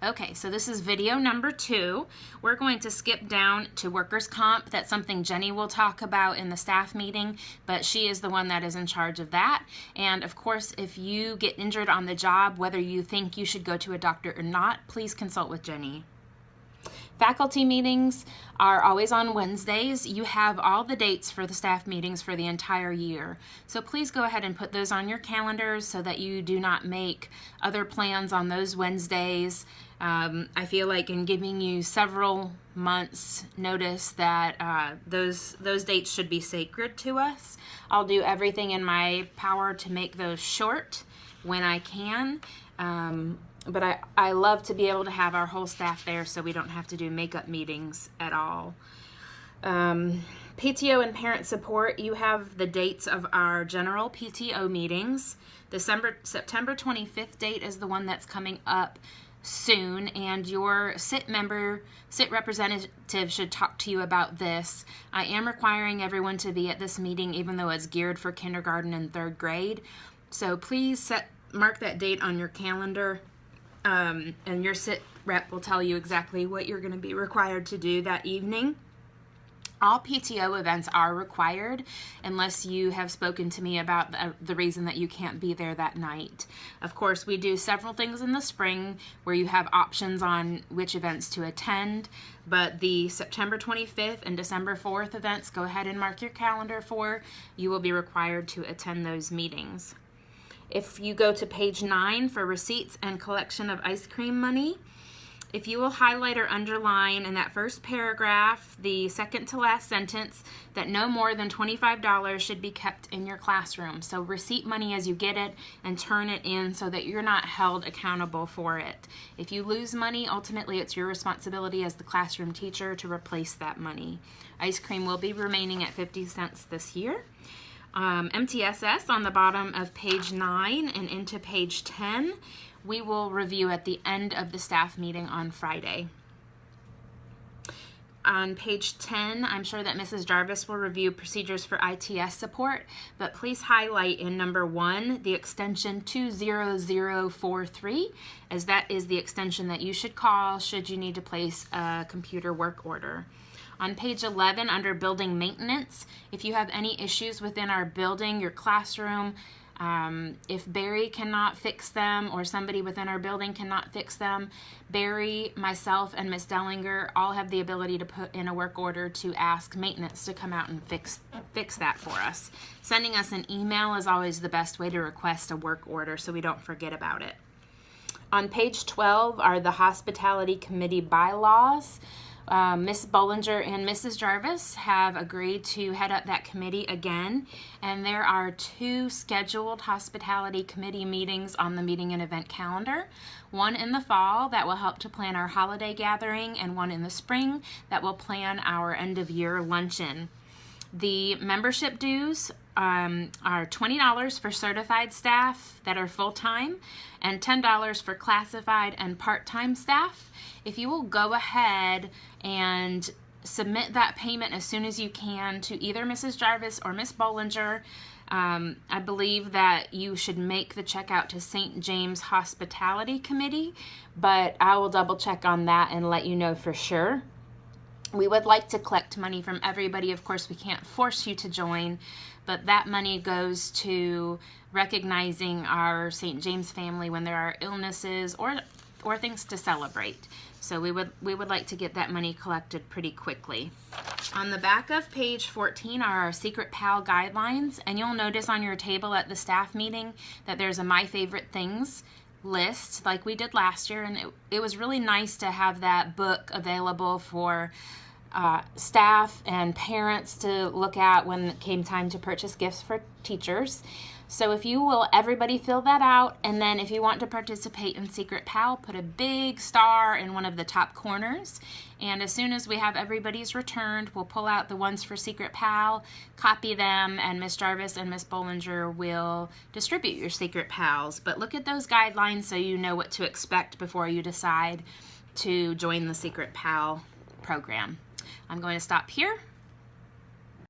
Okay, so this is video number 2. We're going to skip down to workers' comp. That's something Jenny will talk about in the staff meeting, but she is the one that is in charge of that. And of course, if you get injured on the job, whether you think you should go to a doctor or not, please consult with Jenny. Faculty meetings are always on Wednesdays. You have all the dates for the staff meetings for the entire year. So please go ahead and put those on your calendars so that you do not make other plans on those Wednesdays. I feel like in giving you several months notice that those dates should be sacred to us. I'll do everything in my power to make those short when I can. But I love to be able to have our whole staff there so we don't have to do makeup meetings at all. PTO and parent support, you have the dates of our general PTO meetings. September 25th date is the one that's coming up soon, and your SIT representative should talk to you about this. I am requiring everyone to be at this meeting even though it's geared for kindergarten and 3rd grade. So please mark that date on your calendar. And your SIT rep will tell you exactly what you're going to be required to do that evening. All PTO events are required unless you have spoken to me about the reason that you can't be there that night. Of course, we do several things in the spring where you have options on which events to attend, but the September 25th and December 4th events, go ahead and mark your calendar for. You will be required to attend those meetings. If you go to page 9 for receipts and collection of ice cream money, if you will highlight or underline in that first paragraph, the second to last sentence, that no more than $25 should be kept in your classroom. So receipt money as you get it and turn it in so that you're not held accountable for it. If you lose money, ultimately it's your responsibility as the classroom teacher to replace that money. Ice cream will be remaining at 50 cents this year. MTSS on the bottom of page 9 and into page 10, we will review at the end of the staff meeting on Friday. On page 10, I'm sure that Mrs. Jarvis will review procedures for ITS support, but please highlight in number 1 the extension 20043, as that is the extension that you should call should you need to place a computer work order. On page 11, under building maintenance, if you have any issues within our building, your classroom, if Barry cannot fix them or somebody within our building cannot fix them, Barry, myself, and Miss Dellinger all have the ability to put in a work order to ask maintenance to come out and fix that for us. Sending us an email is always the best way to request a work order so we don't forget about it. On page 12 are the hospitality committee bylaws. Ms. Bollinger and Mrs. Jarvis have agreed to head up that committee again, and there are 2 scheduled hospitality committee meetings on the meeting and event calendar. One in the fall that will help to plan our holiday gathering, and one in the spring that will plan our end-of-year luncheon. The membership dues are $20 for certified staff that are full-time and $10 for classified and part-time staff. If you will go ahead and submit that payment as soon as you can to either Mrs. Jarvis or Miss Bollinger, I believe that you should make the check out to St. James Hospitality Committee, but I will double check on that and let you know for sure. We would like to collect money from everybody. Of course, we can't force you to join, but that money goes to recognizing our St. James family when there are illnesses or things to celebrate. So we would like to get that money collected pretty quickly. On the back of page 14 are our Secret PAL guidelines, and you'll notice on your table at the staff meeting that there's a My Favorite Things list like we did last year, and it was really nice to have that book available for staff and parents to look at when it came time to purchase gifts for teachers. So if you will, everybody fill that out, and then if you want to participate in Secret PAL, put a big star in one of the top corners, and as soon as we have everybody's returned, we'll pull out the ones for Secret PAL, copy them, and Miss Jarvis and Miss Bollinger will distribute your Secret PALs. But look at those guidelines so you know what to expect before you decide to join the Secret PAL program. I'm going to stop here.